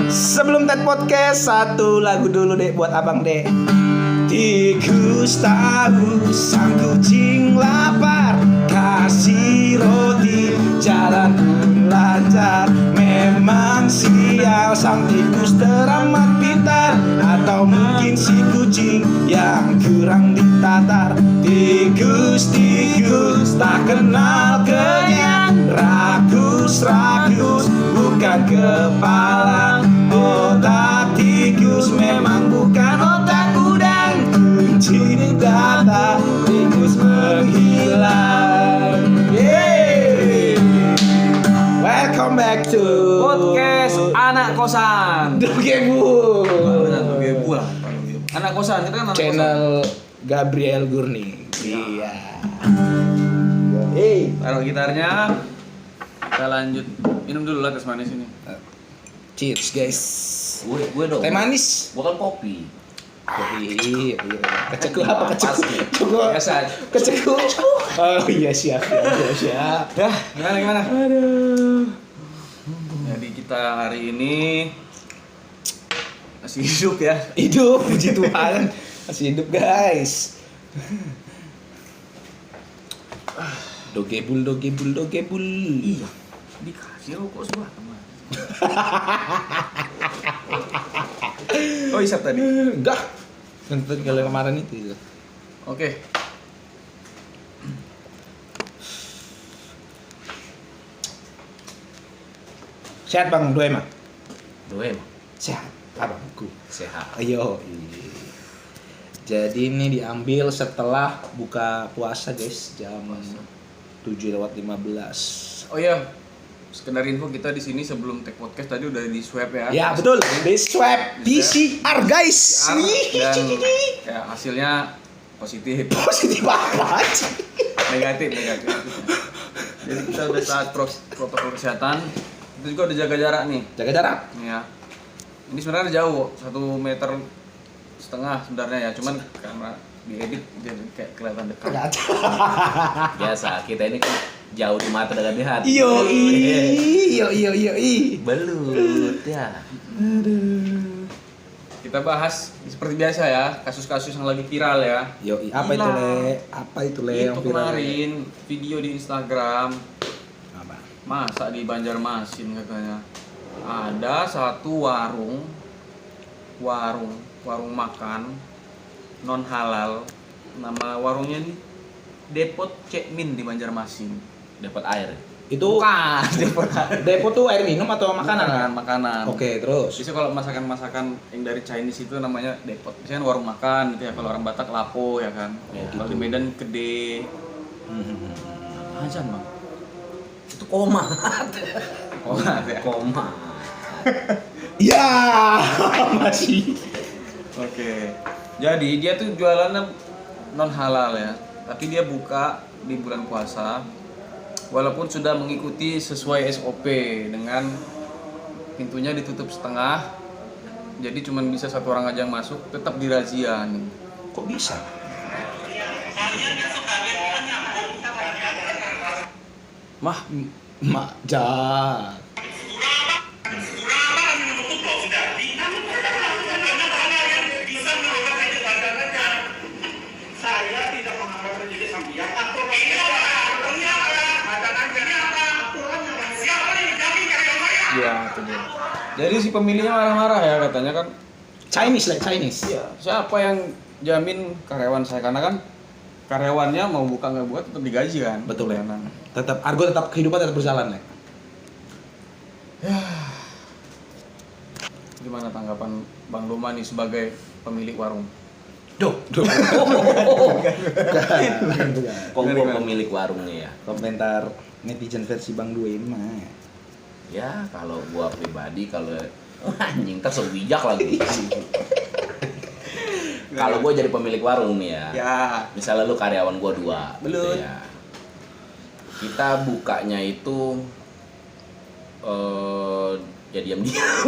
Sebelum TED Podcast, satu lagu dulu deh buat abang deh. Tikus tahu sang kucing lapar, kasih roti jalan pun lancar. Memang sial sang tikus teramat pintar, atau mungkin si kucing yang kurang ditatar. Tikus tak kenal kenyang, rakus bukan kepala. Otak tikus memang bukan otak udang, kunci data tikus menghilang. Yeay. Welcome back to podcast anak kosan. Dogebu. Dogebu lah. Anak kosan, kita kan anak Channel Gabriel Gurning. Iya. Hey. Taruh gitarnya. Kita lanjut. Minum dulu lah teh manis ini. Cheers guys. Gue dong. Teh manis. Bukan kopi. Iya. Keceku apa keceku? Biasa. Keceku. Oh iya siap. Dah, gimana? Aduh. Jadi kita hari ini masih hidup ya. Hidup, puji Tuhan. Masih hidup guys. Dogebul. Iya. Dikasih rokok sebuah teman. Oh, isap tadi. Enggak. Nonton kalau kemarin itu. Oke. Sehat Bang Doi mah? Dua emang. Sehat, abangku. Sehat. Ayo. Jadi ini diambil setelah buka puasa guys, jam 7:15. Oh iya. Sekedar info, kita di sini sebelum take podcast tadi udah di swab ya. Ya betul, di swab PCR guys. Dan ya hasilnya positif. Positif apa? Negatif. Jadi kita udah taat protokol kesehatan. Itu juga udah jaga jarak nih. Jaga jarak. Ya. Ini sebenarnya jauh, 1,5 meter sebenarnya ya. Cuman karena diedit jadi kayak kelihatan dekat. Biasa, kita ini kan jauh di mata dengan di hati. Iyo. Belut ya. Aduh. Kita bahas seperti biasa ya, kasus-kasus yang lagi viral ya. Yo, apa itu le yang Itu viral? kemarin video di Instagram. Apa? Masa di Banjarmasin katanya ada satu warung makan non halal, nama warungnya nih Depot Cekmin di Banjarmasin. Dapat air. Itu Bukan depo tuh air minum atau makanan? makanan. Oke, terus. Biasanya kalau masakan yang dari Chinese itu namanya depot. Biasanya warung makan gitu ya. Kalau orang Batak lapo ya kan. Ya, Kalau gitu. di Medan gede. Ajan bang. Itu koma. Oh ya. Koma. Ya, masih. Oke. Jadi dia tuh jualannya non halal ya. Tapi dia buka di bulan puasa. Walaupun sudah mengikuti sesuai SOP dengan pintunya ditutup setengah. Jadi cuman bisa satu orang aja yang masuk, tetap dirazia nih. Kok bisa? Jahat. Iya, itu dia. Jadi si pemiliknya marah-marah ya katanya kan. Chinese. Iya, siapa yang jamin karyawan saya, karena kan karyawannya mau buka nggak buka tetap digaji kan. Betul ya. Nah, Tetap kehidupan tetap berjalan ya. gimana tanggapan Bang Doma nih sebagai pemilik warung? Bukan. Kok gue pemilik warungnya ya? Komentar netizen versi Bang Due ini mah. Ya kalau gua pribadi kalau anjing ntar so bijak lagi. Kalau gua jadi pemilik warung nih ya. Ya, Misalnya lu karyawan gua 2. Belut. Gitu ya. Kita bukanya itu ya diam-diam.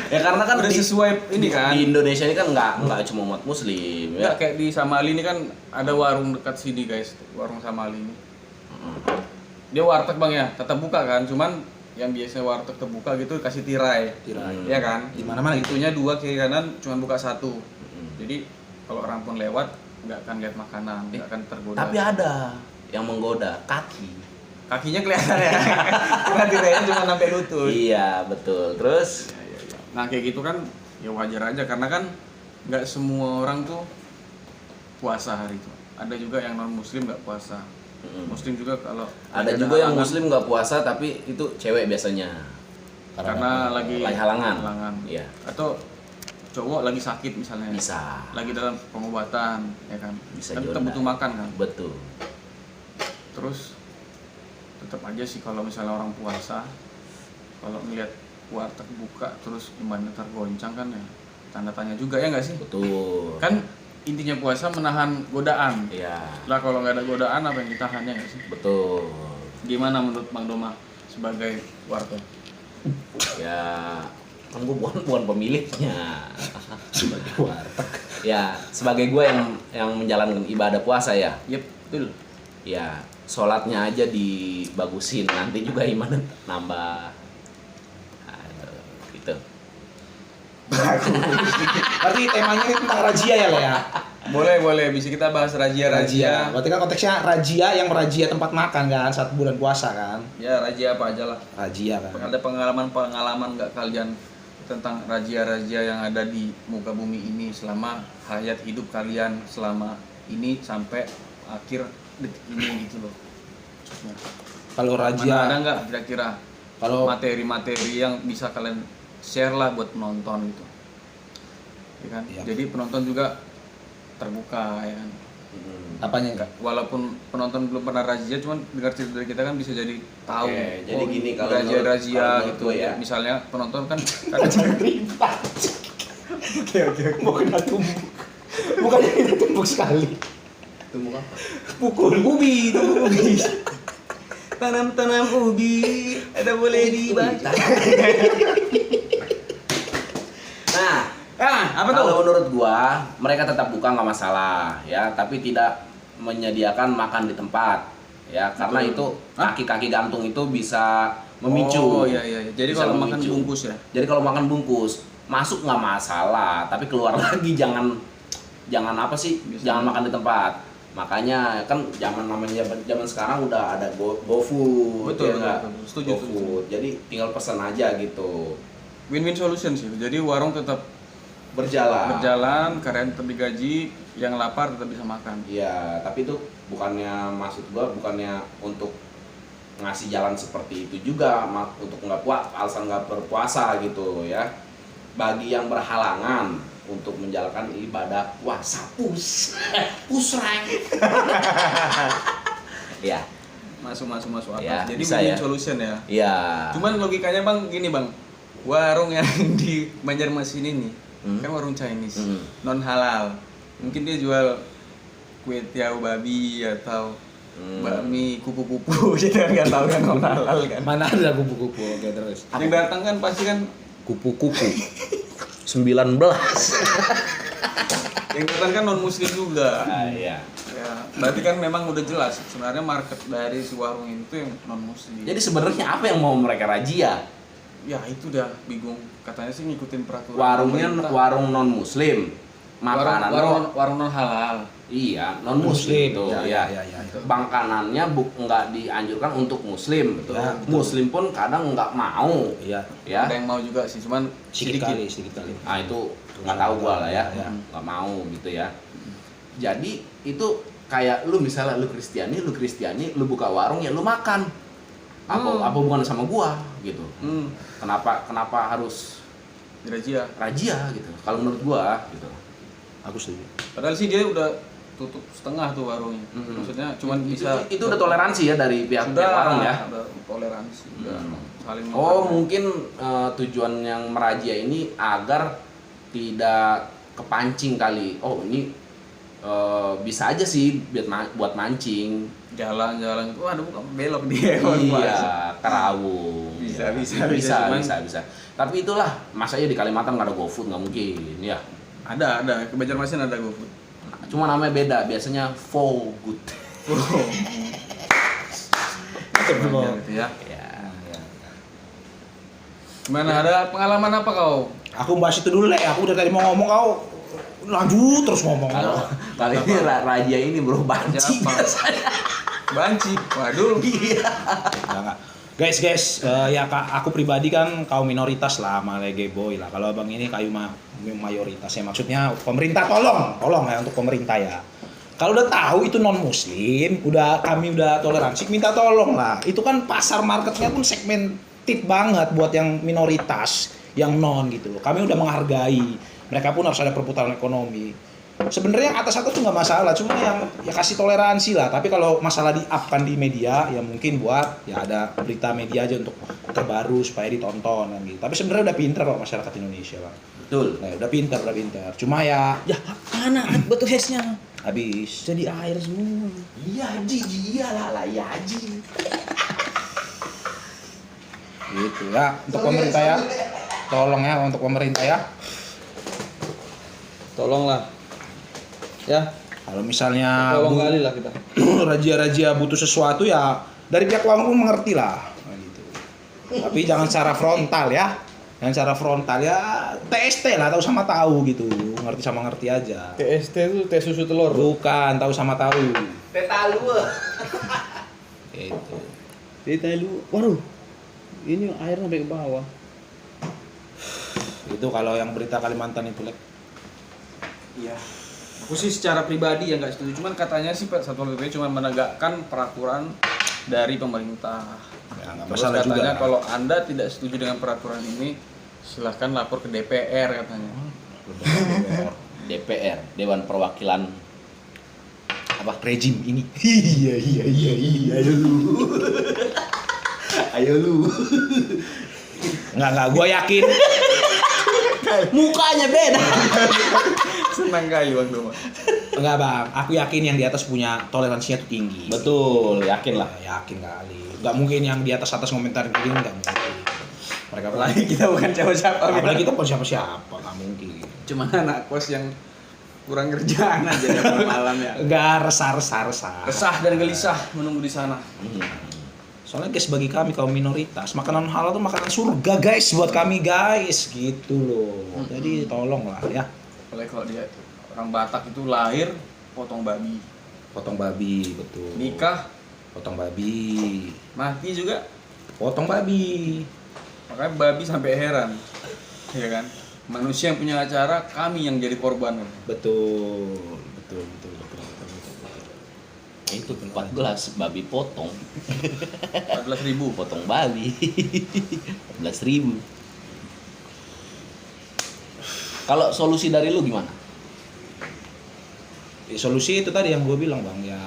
Ya karena kan udah sesuai ini kan. Di Indonesia ini kan nggak cuma umat muslim Ya ya. kayak di Samali ini kan ada warung dekat sini guys, warung Samali ini. Dia warteg bang ya, tetap buka kan, cuman yang biasanya warteg terbuka gitu kasih tirai. Tirai. Ya kan? Di mana-mana gitu. Itunya 2 kiri kanan cuma buka 1. Jadi kalau orang pun lewat nggak akan lihat makanan, nggak akan tergoda. Tapi ada yang menggoda, kaki. Kakinya kelihatan ya. Karena tirainya cuma sampai lutut. Iya, betul. Terus Nah kayak gitu kan ya wajar aja karena kan nggak semua orang tuh puasa hari itu. Ada juga yang non muslim nggak puasa. Muslim juga kalau ada juga yang muslim nggak puasa tapi itu cewek biasanya. karena lagi halangan. Iya. Atau cowok lagi sakit misalnya. Bisa. Lagi dalam pengobatan ya kan. Bisa Kan juga. tetap butuh makan kan. Betul. Terus tetap aja sih kalau misalnya orang puasa kalau melihat warteg buka terus imannya tergoncang kan ya tanda tanya juga ya nggak sih? Betul. Kan intinya puasa menahan godaan. Iya. Lah kalau nggak ada godaan apa yang ditahan ya nggak sih? Betul. Gimana menurut Bang Doma sebagai warga? Ya, kan gue bukan pemiliknya. Sebagai warteg. Ya, sebagai gue yang menjalankan ibadah puasa ya. Yep, betul. Ya, sholatnya aja dibagusin, nanti juga iman nambah. Aduh, gitu. Berarti temanya itu tentang razia ya, Le ya? Boleh, bisa kita bahas razia-razia. Berarti kan konteksnya razia yang merazia tempat makan kan saat bulan puasa kan? Ya, razia apa aja lah. Razia kan. Ada pengalaman nggak kalian tentang razia-razia yang ada di muka bumi ini selama hayat hidup kalian selama ini sampai akhir detik ini gitu loh. Maksudnya. Kalau Mana ada razia, nggak kira-kira kalau materi-materi yang bisa kalian share lah buat penonton gitu, ya kan? Iya. Jadi penonton juga terbuka ya kan. apanya enggak? Walaupun penonton belum pernah razia, cuman dengar cerita dari kita kan bisa jadi tahu. Oke, jadi gini, kalau razia menurut gitu gue ya. Misalnya penonton kan Jangan ribet. Oke. Mau kena tumbuk. Bukannya kena tumbuk sekali. Tumbuk apa? Pukul ubi, tumbuk ubi. tanam ubi ada boleh dibaca. Nah, Apa kalau tuh? menurut gua mereka tetap buka nggak masalah ya, tapi tidak menyediakan makan di tempat ya, karena Betul. itu Hah? kaki-kaki gantung itu bisa memicu. Oh iya. Jadi Bisa kalau makan memicu. bungkus ya. Jadi kalau makan bungkus masuk nggak masalah, tapi keluar lagi jangan apa sih? Bisa. Jangan makan di tempat. Makanya kan zaman sekarang udah ada GoFood. Betul, ya nggak? betul. Setuju, GoFood. Jadi tinggal pesan aja gitu. Win-win solution sih. Jadi warung tetap berjalan, karyawan tetap digaji, yang lapar tetap bisa makan. Iya, tapi itu bukannya, maksud gua bukannya untuk ngasih jalan seperti itu juga, untuk alasan nggak berpuasa gitu ya. Bagi yang berhalangan untuk menjalankan ibadah puasa pusreng. Ya, Masuk apa? Ya, Jadi bisa win-win ya. solution ya. iya. Cuman logikanya Bang gini Bang. Warung yang di Banjarmasin ini kan warung Chinese, non halal. Mungkin dia jual kue tiaw babi atau bakmi kupu-kupu, kita nggak tahu kan non halal kan. Mana ada kupu-kupu? Oke, terus. Yang datang kan pasti kan Kupu-kupu. 19. yang datang kan non muslim juga. Iya. Ya, berarti kan memang udah jelas sebenarnya market dari si warung itu yang non muslim. Jadi sebenarnya apa yang mau mereka razia? Ya itu dah bingung. Katanya sih ngikutin peraturan. Warungnya pemerintah. warung non muslim. Makanan warung non halal. iya, non muslim tuh ya. Ya. Makanannya nggak dianjurkan untuk muslim, betul. Ya, betul. Muslim pun kadang nggak mau, Iya. ya. Ada yang mau juga sih, cuman Sedikit kali. Nah itu nggak tahu gua lah ya, Ya. nggak mau gitu ya. Jadi itu kayak lu misalnya lu Kristiani, lu buka warung ya lu makan. Apa hubungannya sama gua gitu. Kenapa harus Dirajia. razia gitu? Kalau menurut gua gitu. Aku setuju. Padahal sih dia udah tutup setengah tuh warungnya. Maksudnya cuman bisa Itu udah toleransi ya dari pihak warung ya. Udah toleransi, udah saling Oh menghargai. mungkin tujuan yang merazia ini agar tidak kepancing kali. Oh ini bisa aja sih buat mancing. jalan-jalan itu ada bukan belok dia emang puasa. Iya, terawih. Bisa, bisa. Tapi itulah, masa ya di Kalimantan nggak ada GoFood, nggak mungkin ya. Ada ke Banjarmasin ada GoFood. Cuma namanya beda, biasanya Food. Gitu ya. Ya. Gimana, ada pengalaman apa kau? Aku bahas itu dulu, Le. Aku udah tadi mau ngomong, kau lanjut terus ngomong. Kalau kali ini raja ini bro banci. Siapa? Banci. Waduh. Iya. Enggak. Guys, ya aku pribadi kan kaum minoritas lah, sama Lege Boy lah. Kalau abang ini kayu mayoritas ya. Maksudnya pemerintah tolong ya untuk pemerintah ya. Kalau udah tahu itu non muslim, kami udah toleransi, minta tolong lah. Itu kan pasar marketnya pun segmented banget buat yang minoritas, yang non gitu loh. Kami udah menghargai. Mereka pun harus ada perputaran ekonomi. Sebenarnya yang atas tuh nggak masalah, cuma yang ya kasih toleransi lah. Tapi kalau masalah di-up-kan di media, ya mungkin buat ya ada berita media aja untuk terbaru supaya ditonton kan gitu. Tapi sebenarnya udah pinter kok masyarakat Indonesia, Bang. Betul. Nah, udah pinter. Cuma ya Mana betul hesnya? habis. Jadi air semua. Iya Haji, iyalah ya Haji. Gitu ya, untuk pemerintah ya. Tolong ya untuk pemerintah ya. Tolonglah. Ya, Kalau misalnya tolong kali lah kita. raja-raja butuh sesuatu ya dari pihak uang pun mengerti lah. Nah, gitu. Tapi jangan secara frontal ya. Jangan secara frontal ya TST lah, tahu sama tahu gitu. Ngerti sama ngerti aja. TST itu teh susu telur. Bukan, tahu sama tahu. Petalu. Gitu. Kita lu, waduh, ini air sampai ke bawah. Itu kalau yang berita Kalimantan itu, Lek. Iya. Aku sih secara pribadi ya nggak setuju. Cuman katanya sih Pak Satpol PP cuma menegakkan peraturan dari pemerintah. Ya, nggak Terus masalah juga. katanya Lah. kalau Anda tidak setuju dengan peraturan ini, silahkan lapor ke DPR katanya. DPR, Dewan Perwakilan apa? Rejim ini. Iya. Ayo lu. Enggak, gua yakin. Mukanya beda. Senang kali Bang Doma. Enggak, Bang. Aku yakin yang di atas punya toleransinya tuh tinggi. Betul, yakin lah. Yakin kali. Enggak mungkin yang di atas komentar begini, enggak mungkin. Mereka Apalagi kita bukan siapa-siapa. apalagi kita pun siapa-siapa, enggak mungkin. Cuma anak kos yang kurang kerjaan aja ya malam ya. Enggak resah. Resah dan gelisah menunggu di sana. Soalnya guys, bagi kami kaum minoritas, makanan halal tuh makanan surga guys buat kami guys, gitu loh. Jadi tolonglah ya. Apalagi kalau dia orang Batak itu lahir potong babi, Potong babi, betul. nikah Potong babi. mati juga, Potong babi. makanya babi sampai heran, ya kan? Manusia yang punya acara, kami yang jadi korban. Betul. Itu 14 babi potong. 14.000. Potong babi. 14.000. Kalau solusi dari lu gimana? Solusi itu tadi yang gue bilang, Bang, ya.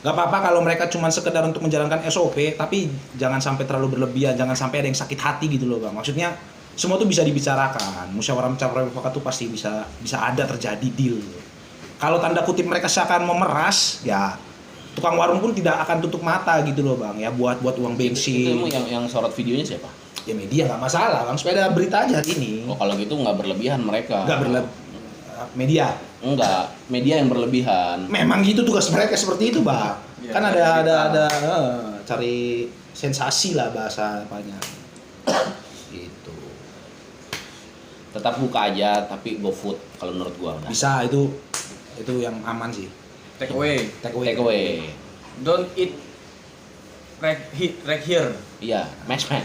Gak apa-apa kalau mereka cuma sekedar untuk menjalankan SOP, tapi jangan sampai terlalu berlebihan, jangan sampai ada yang sakit hati gitu loh, Bang. Maksudnya semua tuh bisa dibicarakan. Musyawarah mufakat tuh pasti bisa ada terjadi deal. Kalau tanda kutip mereka seakan memeras, ya tukang warung pun tidak akan tutup mata gitu loh, Bang. Ya buat uang bensin. Itu yang sorot videonya siapa? Ya media nggak masalah, Bang. Supaya ada berita aja hari ini. Oh, kalau gitu nggak berlebihan mereka. Nggak media. Enggak, media yang berlebihan. Memang gitu tugas mereka seperti itu, Bang. Ya, Kan cari ada cari sensasi lah bahasa apanya. Gitu. Tetap buka aja tapi GoFood kalau menurut gua udah. Bisa itu yang aman sih. Take away. Take away. Take away. Don't eat right here. Iya, meshmew.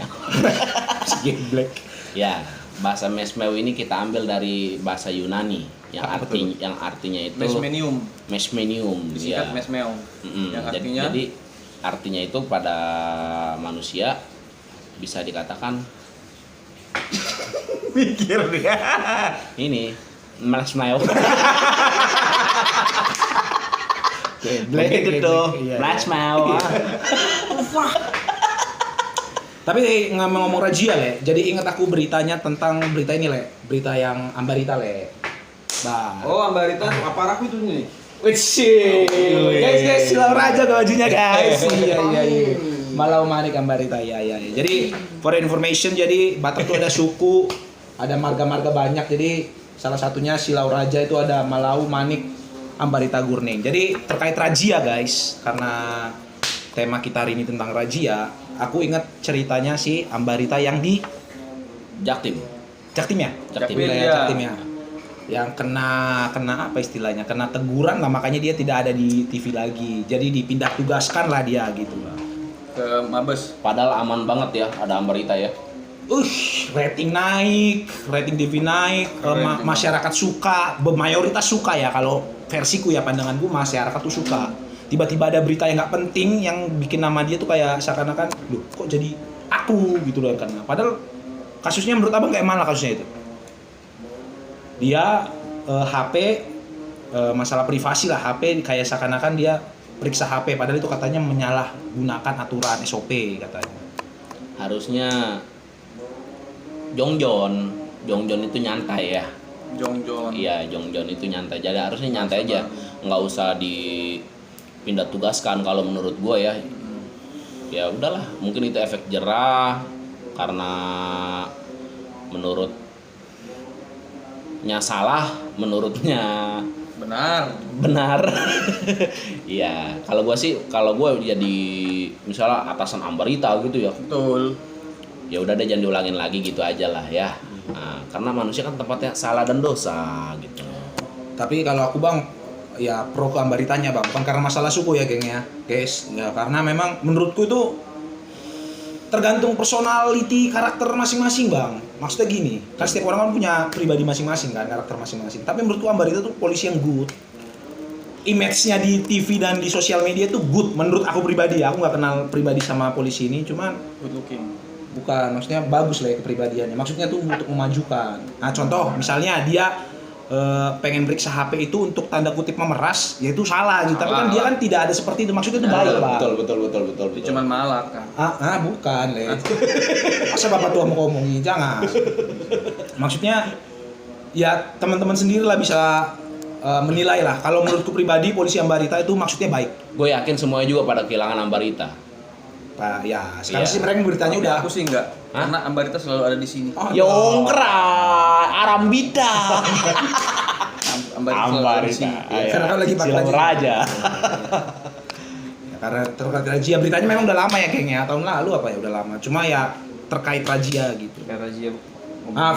Black. Ya, bahasa meshmew ini kita ambil dari bahasa Yunani yang Apa tuh? artinya itu Meshmenium. meshmenium. Disingkat mesmeo. Yang artinya Jadi artinya itu pada manusia bisa dikatakan mikir dia. ini meshmew. Black Begitu tuh, Iya. meshmew. Tapi ngomong Rajia, Le. Jadi ingat aku beritanya tentang berita ini, Le. Berita yang Ambarita, Le. Bah. Oh, Ambarita apa aku itu nih? Guys, Silau Raja bajunya, guys. Iya. Malau Manik Ambarita, iya. Jadi for information, jadi Batak tuh ada suku, ada marga-marga banyak. Jadi salah satunya Silau Raja itu ada Malau Manik Ambarita Gurning. Jadi terkait Rajia, guys, karena tema kita hari ini tentang razia, aku ingat ceritanya si Ambarita yang di Jaktim. Jaktim ya? Jaktim. Jaktim ya. Yang kena apa istilahnya? Kena teguran lah, makanya dia tidak ada di TV lagi. Jadi dipindah tugaskan lah dia gitu lah. Ke Mabes. Padahal aman banget ya, ada Ambarita ya. Rating naik, rating TV naik, masyarakat suka, mayoritas suka ya, kalau versiku ya, pandanganku masyarakat tuh suka. Tiba-tiba ada berita yang nggak penting yang bikin nama dia tuh kayak seakan-akan, loh kok jadi aku gitu loh, karena padahal kasusnya menurut abang kayak mana kasusnya itu? Dia HP masalah privasi lah, HP kayak seakan-akan dia periksa HP, padahal itu katanya menyalahgunakan aturan SOP katanya. Harusnya Jongjon itu nyantai ya. Jongjon. Iya, Jongjon itu nyantai. Jadi harusnya nyantai aja, nggak usah dipindah tugaskan kalau menurut gue ya. Ya udahlah, mungkin itu efek jerah karena menurutnya salah, menurutnya benar. Iya, kalau gue jadi misalnya atasan Ambarita gitu ya. Betul. Ya udah deh, jangan diulangin lagi gitu aja lah ya. Nah, karena manusia kan tempatnya salah dan dosa gitu. Tapi kalau aku bang, ya pro ke Ambaritanya bang, bukan karena masalah suku ya geng ya guys, ya karena memang menurutku itu tergantung personality karakter masing-masing bang. Maksudnya gini, kan setiap orang kan punya pribadi masing-masing kan, karakter masing-masing. Tapi menurutku Ambarita tuh polisi yang good. Image-nya di TV dan di sosial media tuh good menurut aku pribadi. Aku nggak kenal pribadi sama polisi ini, cuman Good looking. bukan, maksudnya bagus lah ya kepribadiannya. Maksudnya tuh untuk memajukan. Nah contoh, misalnya dia pengen periksa HP itu untuk tanda kutip memeras, ya itu salah gitu. Tapi kan dia kan tidak ada seperti itu. Maksudnya itu baik bang. Betul. Dia cuman malak kan. Bukan le. Masa bapak tua mau ngomongin, jangan. Maksudnya ya teman-teman sendiri lah bisa menilai lah. Kalau menurutku pribadi polisi Ambarita itu maksudnya baik. Gue yakin semuanya juga pada kehilangan Ambarita. Pak ya sekarang Iya. sih mereka beritanya Tapi udah. aku sih enggak. Karena Ambarita selalu ada di sini. Oh, Yongkra, Arambita. Ambarita selalu ada di sini. Karena kan lagi pakai Silang Raja. Ya, karena terkait razia beritanya memang udah lama ya geng ya, tahun lalu apa ya udah lama. Cuma ya terkait razia gitu. Kayak razia.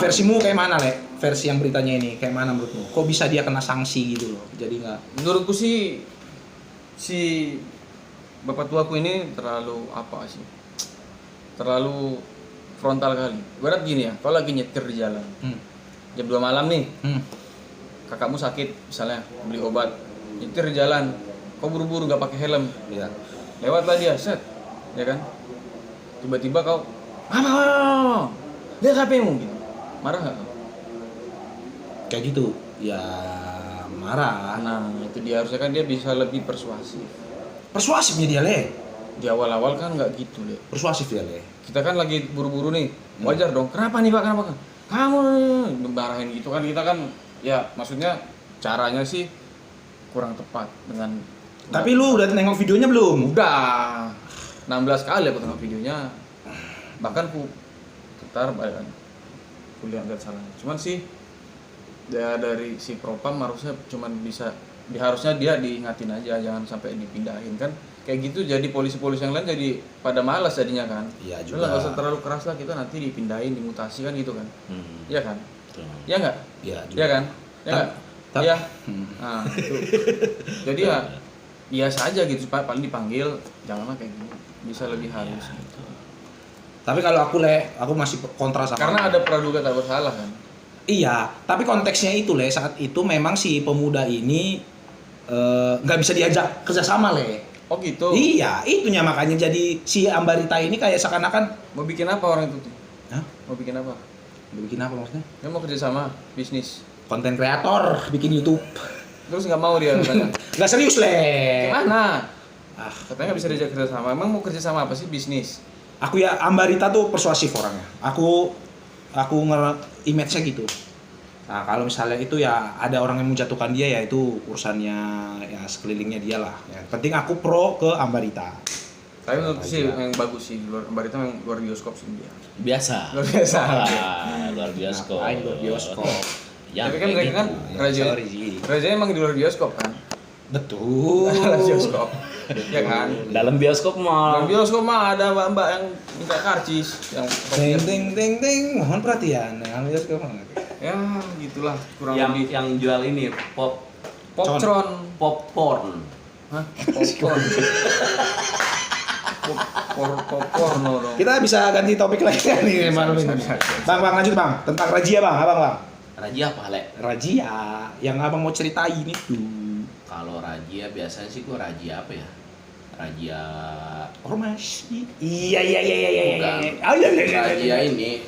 Versimu kayak mana le? Versi yang beritanya ini kayak mana menurutmu? Kok bisa dia kena sanksi gitu loh? Jadi nggak. Menurutku sih si bapak tuaku ini terlalu apa sih? Terlalu frontal kali. Berat gini ya, kalau lagi nyetir di jalan, jam 2 malam nih, kakakmu sakit misalnya, beli obat, nyetir di jalan, kau buru-buru nggak pakai helm, Iya. lewatlah dia, set, ya kan? Tiba-tiba kau, apa? Lihat HP-mu, gitu. Marah nggak kau? Kayak gitu. Ya marah. Nah, itu dia harusnya kan dia bisa lebih persuasif. Persuasifnya dia le. Di awal-awal kan nggak gitu deh. Persuasif dia le. Kita kan lagi buru-buru nih, wajar dong. Kenapa nih pak? Kenapa? Kamu ngebarahin gitu kan, kita kan ya maksudnya caranya sih kurang tepat dengan. Tapi lu udah nengok videonya belum? Udah 16 kali aku tengok videonya, bahkan ku putar kan, kuliah nggak salah. Cuman sih ya dari si propam harusnya cuman harusnya dia diingatin aja, jangan sampai dipindahin kan. Kayak gitu jadi polisi-polisi yang lain jadi pada malas jadinya kan. Iya Udah juga. lah, nggak usah terlalu keras lah, kita nanti dipindahin, dimutasi kan gitu kan. Iya kan? Iya nggak? Iya juga. Iya kan? Iya nggak? Tapi- Iya. Nah, itu. Jadi ya biasa aja gitu, paling dipanggil, janganlah kayak gini. Bisa lebih halus gitu. Tapi kalau aku aku masih kontra sama. Karena ada praduga tak bersalah kan. Iya, tapi konteksnya itu saat itu memang si pemuda ini nggak bisa diajak kerjasama Oh gitu. Iya, itunya makanya jadi si Ambarita ini kayak seakan-akan Mau bikin apa orang itu tuh? Hah? Mau bikin apa? bikin apa maksudnya? Dia mau kerja sama bisnis. Konten kreator, bikin YouTube. Terus nggak mau dia katanya. Nggak serius Gimana? Ah, Katanya nggak bisa diajak kerja sama. Emang mau kerja sama apa sih, bisnis? aku ya Ambarita tuh persuasif orangnya. Aku image-nya gitu. Nah, kalau misalnya itu ya ada orang yang menjatuhkan dia ya itu urusannya ya sekelilingnya dia lah. Yang penting aku pro ke Ambarita. Tapi menurut sih yang bagus sih, luar Ambarita yang luar bioskop sih dia. Biasa. Luar biasa. Luar bioskop. Ngapain luar bioskop? Ya, Tapi kan kayak mereka kan gitu. raja Sorry, Ji. emang di luar bioskop kan. Betul. Luar bioskop. Ya kan? Dalam bioskop Dalam mah. bioskop mah ada mbak-mbak yang minta karcis yang Ting ting ting ting, mohon perhatian. Yang bioskop mana? ya gitulah kurang Yang lebih. yang jual ini Popcorn. popcorn. Hah? Popcorn. Popcorn dong. Kita bisa ganti topik lagi kan nih malam ini. Bang lanjut bang, tentang razia bang, abang bang. Razia apa, Le? Razia yang abang mau ceritain itu. Kalau razia biasanya sih gua razia apa ya? Razia Ormas. Iya. bukan. Oh iya. Razia ini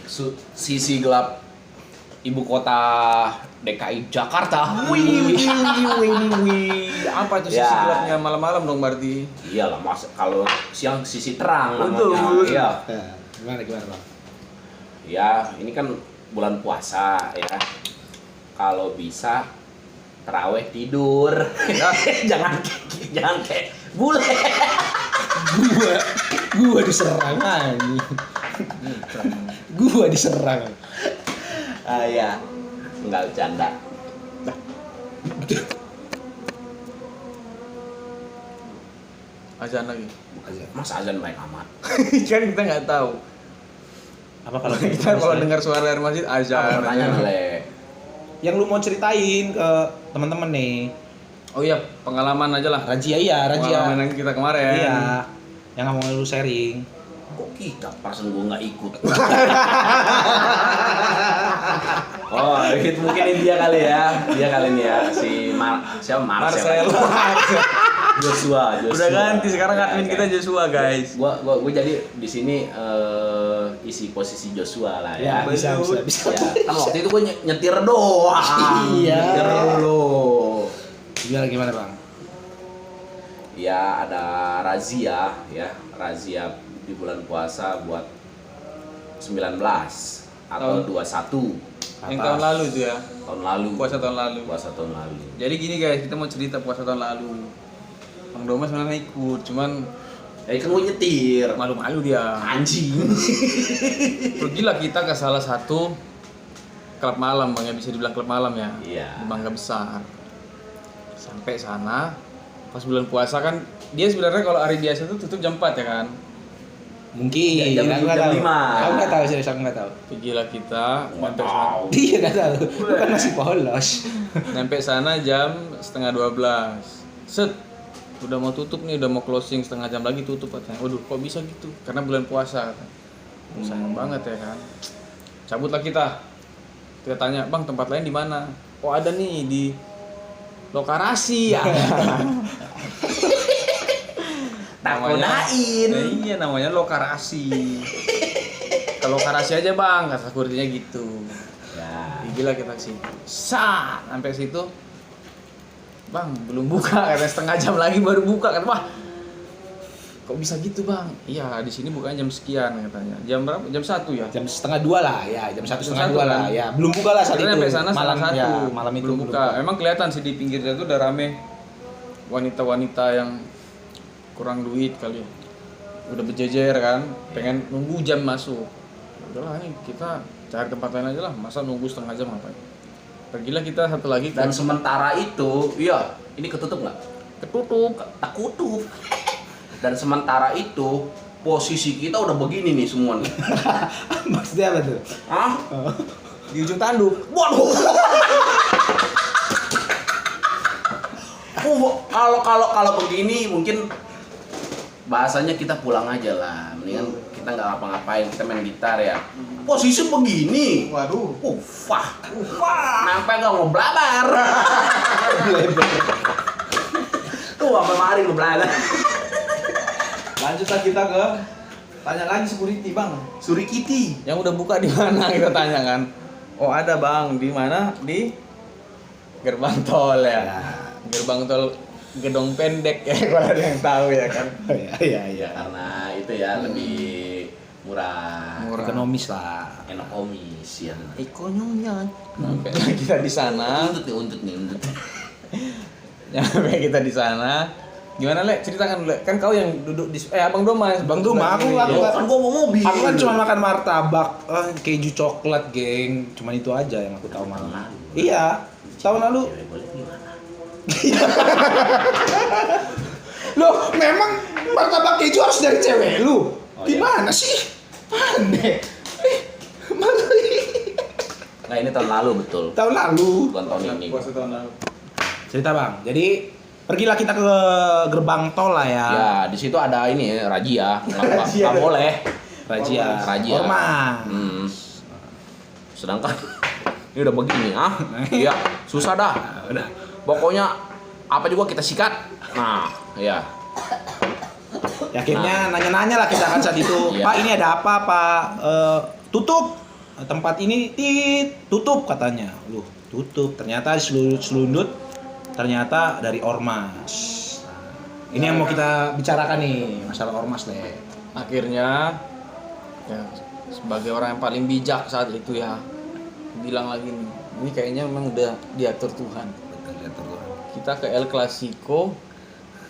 sisi gelap ibu kota DKI Jakarta. Wih. Apa itu sisi Ya. gelapnya malam-malam dong berarti? Iyalah, mas kalau siang sisi terang Betul. namanya. Iya. Gimana bang? Ya, ini kan bulan puasa ya. Kalau bisa terawih tidur. jangan kayak bule. Gua diserang anjing. Gua diserang. Ah ya. Enggak bercanda. Azan lagi. Mas azan baik amat. Kan kita nggak tahu. Apa kalau Kita kalau dengar suara dari masjid azan. Pertanyaan, Le. yang lu mau ceritain ke teman-teman nih? Oh iya, pengalaman aja lah. Razia iya, razia. Pengalaman yang kita kemarin. Iya. Yang mau lu sharing. Kok kita perasaan gua nggak ikut? Oh, itu mungkin dia kali ya. Dia kali ini ya si siapa Marcel. Joshua. Udah ganti sekarang admin kita Joshua, guys. Gua jadi di sini isi posisi Joshua lah Ya, ya. bisa. Ya, kan waktu itu gua nyetir doang. Iya. Nyetir dulu. Gimana bang? Ya ada razia di bulan puasa buat 19 atau Tahun. 21 Yang tahun lalu itu ya. tahun lalu. Puasa tahun lalu. Puasa tahun lalu. Jadi gini guys, kita mau cerita puasa tahun lalu. Bang Doma sebenarnya ikut, cuman Kan gue nyetir. malu-malu dia. Anjing. Pergilah kita ke salah satu klub malam, Bang, ya bisa dibilang klub malam ya. Iya. Di Mangga Besar. Sampai sana pas bulan puasa kan dia sebenarnya kalau hari biasa tuh tutup jam 4 ya kan. Mungkin. Jam Aku nggak 5. tahu. Aku nggak tahu serius, aku nggak tahu. Pergilah kita Nggak sampai sana. tahu. Iya nggak tahu. Bukan masih polos. Sampai sana jam setengah 12. Set. Udah mau tutup nih, udah mau closing, setengah jam lagi tutup katanya. Waduh, kok bisa gitu? Karena bulan puasa katanya. Sayang banget ya kan. Cabutlah kita. Kita tanya, "Bang, tempat lain di mana?" "Oh, ada nih di Lokarasi ya." Takonain. Nah, iya namanya Lokarasi. Ke Lokarasi aja, Bang, kata security-nya gitu. Ya. Gila kita sih. Sampai situ. Bang, belum buka, katanya setengah jam lagi baru buka. Kata, wah, kok bisa gitu, Bang? Iya, di sini bukanya jam sekian katanya. Jam berapa? Jam 1 ya? Jam 1:30 lah, ya. Jam 1 setengah Jam 2 1 lah, kan? ya. Belum buka lah saat Akhirnya itu. sampai sana malam setengah ya, 1. malam itu belum buka. Emang kelihatan sih di pinggirnya tuh udah rame wanita-wanita yang kurang duit kali ya. Udah berjejer kan, pengen nunggu jam masuk. Udahlah nih, kita cari tempat lain aja lah. Masa nunggu setengah jam ngapain? Pergilah kita satu lagi Dan sementara itu, iya, ini ketutup nggak? ketutup. Tak kutup. Dan sementara itu posisi kita udah begini nih semua nih. Maksudnya apa tuh? Hah? Di ujung tanduk. Waduh. Kalau begini mungkin bahasanya kita pulang aja lah. Mendingan kita nggak ngapa-ngapain, kita main gitar ya. Posisi begini. Waduh. Wah. Sampai nggak mau blabar. Tuh apa mari ngeblabar. Lanjutlah kita ke tanya lagi security, Bang. Suri Kitty. Yang udah buka di mana kita tanya kan? Oh, ada, Bang. Di mana? Di gerbang tol ya. Gerbang tol Gedong Pendek ya, kalau ada yang tahu ya kan. Iya. Karena itu ya lebih murah. Ekonomis lah. Ekonomis ya. Ekonominya. Sampai kita di sana. Untut nih. Nyampe kita di sana. Gimana, Le? Ceritakan, Le. Kan kau yang duduk di Abang Doma. Bang Doma, aku Kan gua mau mobil. Aku kan cuma makan martabak, keju coklat, geng. Cuman itu aja yang aku tahu malam. Iya. Tahun lalu. Cewek boleh gimana? Loh, memang martabak keju harus dari cewek lu? Oh, iya. Gimana sih? Aneh. Nah ini tahun lalu betul, Tahun lalu. bukan tahun ini. Puasa tahun lalu. Cerita bang. Jadi pergilah kita ke gerbang tol lah ya. Ya di situ ada ini razia, nggak boleh. Razia. Razia. Ormas. Sedangkan ini udah begini, iya susah dah. Udah. Pokoknya apa juga kita sikat. Nah, ya. Ya, akhirnya nanya-nanya lah kita kan saat itu. Iya. Pak ini ada apa Pak? Tutup. Tempat ini tutup katanya. Loh, tutup. Ternyata selundut ternyata dari ormas. Nah, ini yang mau kita bicarakan nih, masalah ormas deh. Akhirnya ya sebagai orang yang paling bijak saat itu ya bilang lagi nih, ini kayaknya memang udah diatur Tuhan. Kita ke El Clasico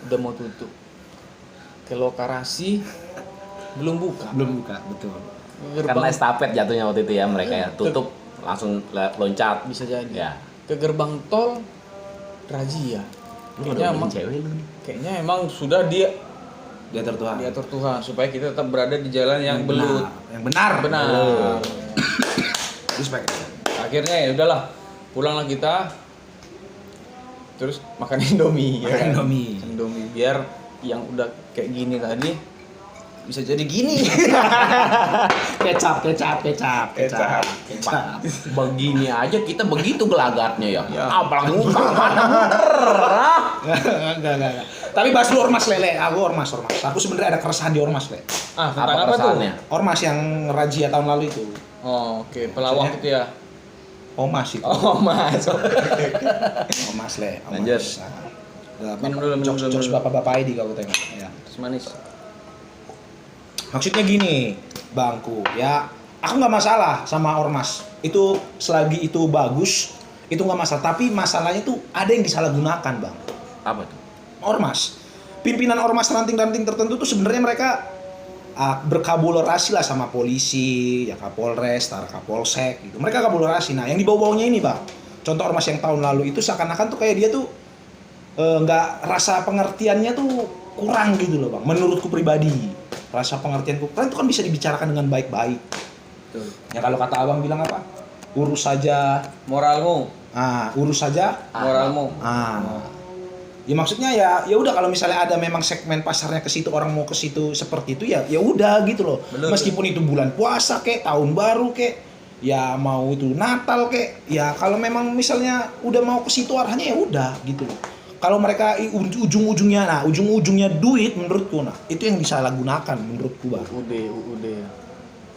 udah mau tutup. Ke Lokarasi belum buka. Belum buka, betul. Karena estafet jatuhnya waktu itu ya mereka ya tutup langsung loncat. Bisa jadi. Ya. Ke gerbang tol razia. Lu Kayaknya udah emang cewek lu nih. kayaknya emang sudah Diatur Tuhan. diatur Tuhan supaya kita tetap berada di jalan yang belut. Yang benar. Benar. Respect. Akhirnya ya udahlah, pulanglah kita. Terus makan Indomie. Makan kan? Indomie. Indomie biar yang udah kayak gini tadi bisa jadi gini. Kecap. Begini aja kita begitu gelagatnya ya. Ya. Apalagi mana muter. Enggak. Tapi bahas lu ormas lele, aku ormas. Aku sebenarnya ada keresahan di ormas le. Tentang Apa apa tuh? keresahannya? Ormas yang razia tahun lalu itu. Oh, oke, pelawak Maksudnya? itu ya. Omas itu. Oh, Mas. Omas le. Omas. Lanjut. Nah, Minum dulu, minum dulu. jokes bapak-bapak ini kalau tengok. Ya. Terus manis. Maksudnya gini, bangku, ya aku nggak masalah sama ormas. Itu selagi itu bagus, itu nggak masalah. Tapi masalahnya tuh ada yang disalahgunakan, bang. Apa tuh? Ormas, pimpinan ormas ranting-ranting tertentu tuh sebenarnya mereka berkolaborasi lah sama polisi, ya Kapolres, Kapolsek, gitu. Mereka kolaborasi. Nah, yang di bawah-bawahnya ini, bang. Contoh ormas yang tahun lalu itu seakan-akan tuh kayak dia tuh nggak rasa pengertiannya tuh kurang gitu loh, bang. Menurutku pribadi. Rasa pengertianku, kan itu kan bisa dibicarakan dengan baik-baik. Tuh. Ya kalau kata abang bilang apa? Urus saja. Moralmu, Urus saja. moralmu. Ya maksudnya ya udah kalau misalnya ada memang segmen pasarnya ke situ, orang mau ke situ seperti itu ya udah gitu loh. Bener. Meskipun itu bulan puasa kek, tahun baru kek, ya mau itu Natal kek, ya kalau memang misalnya udah mau ke situ arahnya ya udah gitu loh. Kalau mereka ujung-ujungnya duit menurutku, nah itu yang disalahgunakan menurutku, bang. UUD.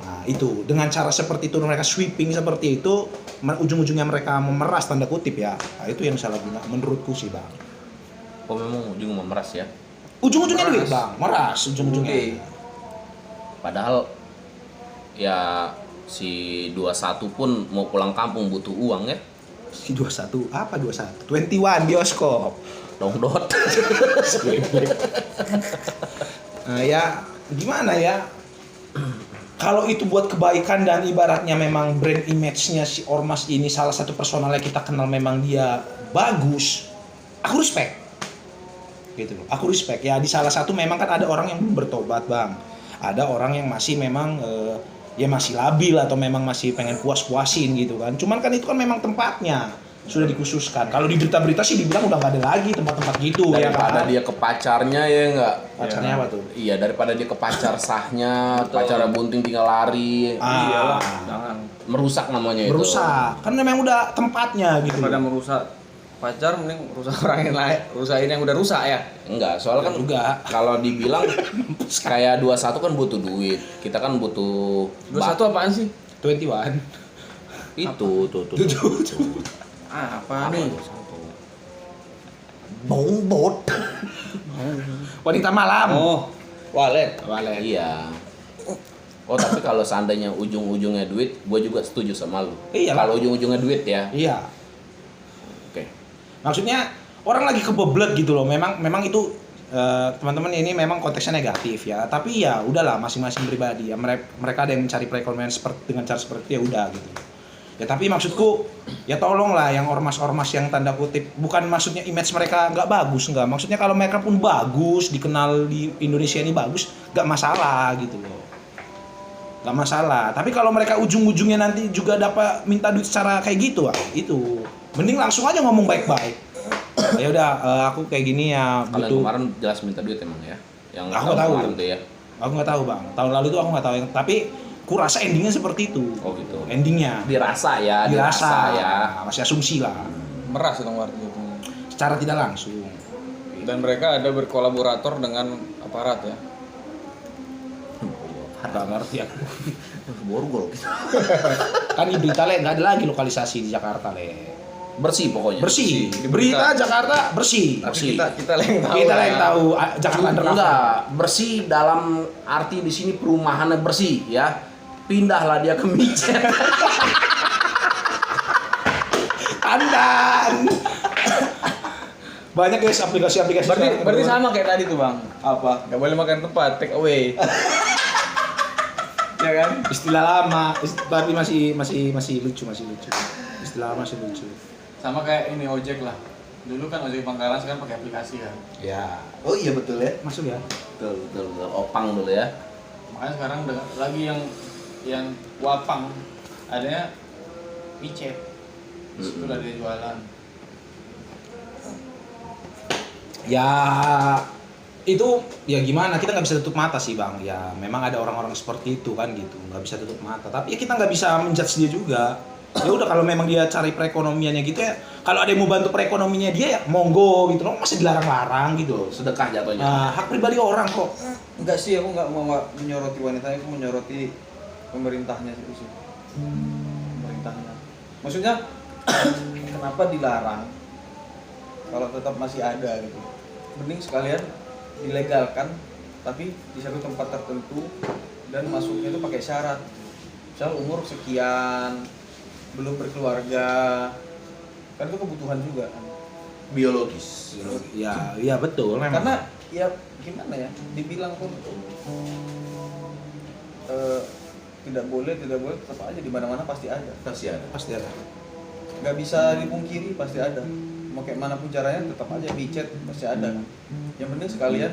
Nah itu dengan cara seperti itu mereka sweeping seperti itu, ujung-ujungnya mereka memeras tanda kutip ya. Nah, itu yang disalahgunakan menurutku sih, bang. Oh memang ujung memeras ya. Ujung-ujungnya Meras. duit, bang, meras ujung-ujungnya. Oke. Padahal ya si 21 pun mau pulang kampung butuh uang ya. Si 21 apa 21? 21 bioskop. Dongdot. Ya gimana ya? Kalau itu buat kebaikan dan ibaratnya memang brand image-nya si ormas ini salah satu personalnya kita kenal memang dia bagus, aku respect. Gitu loh. Aku respect. Ya di salah satu memang kan ada orang yang belum bertobat, bang. Ada orang yang masih memang ya masih labil atau memang masih pengen puas-puasin gitu kan. Cuman kan itu kan memang tempatnya sudah dikhususkan. Kalau di berita-berita sih dibilang udah gak ada lagi tempat-tempat gitu ya Daripada kan. dia ke pacarnya ya enggak. Pacarnya apa tuh? Iya, daripada dia ke pacar sahnya, pacarnya bunting tinggal lari. Iyalah, jangan. Merusak namanya itu. Merusak. Kan memang udah tempatnya gitu. Daripada merusak pacar mending rusak orang yang lain, rusakin yang udah rusak ya. Enggak, soalnya kan Juga. kalau dibilang kayak 21 kan butuh duit. Kita kan butuh 21 apaan sih? 21. itu tuh. Apa nih? Bongbot. Wanita malam. Oh, walet. Walet. Iya. Oh, tapi kalau seandainya ujung-ujungnya duit, gue juga setuju sama lu. Iya lah. Kalau ujung-ujungnya duit ya. Iya. Oke. Maksudnya orang lagi kebeblet gitu loh. Memang itu teman-teman ini memang konteksnya negatif ya. Tapi ya udahlah masing-masing pribadi ya. Mereka ada yang mencari perekonomian dengan cara seperti itu ya udah gitu. Ya tapi maksudku ya tolonglah yang ormas-ormas yang tanda kutip, bukan maksudnya image mereka nggak bagus, nggak, maksudnya kalau mereka pun bagus, dikenal di Indonesia ini bagus, nggak masalah gitu loh, nggak masalah. Tapi kalau mereka ujung-ujungnya nanti juga dapat minta duit secara kayak gitu, itu mending langsung aja ngomong baik-baik. Ya udah, aku kayak gini ya Kalau yang butuh. kemarin jelas minta duit emang ya. Yang Aku nggak tahu. kemarin tuh ya. Aku nggak tahu bang, tahun lalu itu aku nggak tahu, tapi ku rasa endingnya seperti itu. Oh gitu. Endingnya Dirasa ya, dirasa ya. masih asumsi lah, Meras dong warga itu. secara tidak langsung. Dan mereka ada berkolaborator dengan aparat ya. Nggak ngerti aku. Borgol. Kan di berita le nggak ada lagi lokalisasi di Jakarta le. Bersih pokoknya. Bersih. Di Berita berita. Jakarta bersih. Tapi kita yang tahu. Kita lah ya. yang tahu Jakarta undercover. Enggak, bersih dalam arti di sini perumahannya bersih ya. Pindahlah dia ke micet. Andan. Banyak guys aplikasi-aplikasi. Berarti sekarang. sama kayak tadi tuh bang. Apa? Gak boleh makan tempat, take away. Ya kan? Istilah lama, tapi masih lucu. Istilah lama masih lucu. Sama kayak ini ojek lah. Dulu kan ojek pangkalan sekarang pakai aplikasi kan. Ya, Oh iya betul ya. masuk ya. Betul. Opang dulu ya. Makanya sekarang lagi yang wapang adanya micet. Itu lah dia jualan. Ya itu ya gimana, kita nggak bisa tutup mata sih bang, ya memang ada orang-orang seperti itu kan gitu, nggak bisa tutup mata, tapi ya kita nggak bisa menjudge dia juga. Ya udah, kalau memang dia cari perekonomiannya gitu ya, kalau ada yang mau bantu perekonomiannya dia ya monggo gitu loh, masih dilarang-larang gitu loh. Sedekah jatuhnya. Nah, hak pribadi orang kok. Enggak sih, aku nggak mau menyoroti wanita, aku menyoroti pemerintahnya sih. Pemerintahnya. Maksudnya kenapa dilarang kalau tetap masih ada gitu? Mending sekalian dilegalkan, tapi di satu tempat tertentu dan masuknya itu pakai syarat. Misal umur sekian, belum berkeluarga, kan itu kebutuhan juga kan. Biologis. Ya betul memang. Karena ya gimana ya, dibilang pun tidak boleh tetap aja di mana-mana pasti ada. Pasti ada. pasti ada. Nggak bisa dipungkiri pasti ada. Mau kayak manapun caranya tetap aja micet pasti ada kan. Yang penting sekalian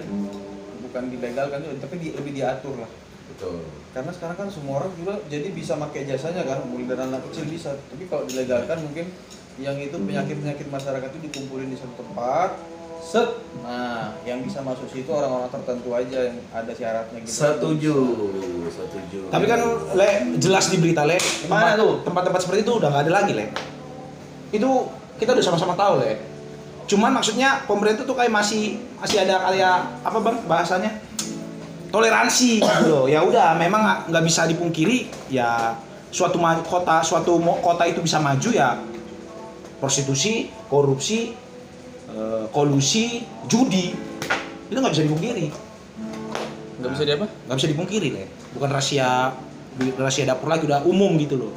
bukan dilegalkan juga, tapi lebih diatur lah. Betul. Karena sekarang kan semua orang juga jadi bisa pakai jasanya kan, mulai dari anak kecil bisa. Tapi kalau dilegalkan mungkin yang itu penyakit masyarakat itu dikumpulin di satu tempat. Set. Nah, yang bisa masuk situ orang-orang tertentu aja yang ada syaratnya gitu. Setuju. Tapi kan le jelas di berita le, Mana tuh? tempat-tempat seperti itu udah nggak ada lagi le. Itu kita udah sama-sama tahu le. Cuman maksudnya pemerintah tuh kayak masih ada kayak apa bang bahasanya, toleransi gitu loh. Ya udah, memang nggak bisa dipungkiri ya, suatu kota itu bisa maju ya prostitusi, korupsi, kolusi, judi, itu nggak bisa dipungkiri. Nggak bisa dia apa? Nggak bisa dipungkiri le. Bukan rahasia dapur lagi, udah umum gitu loh.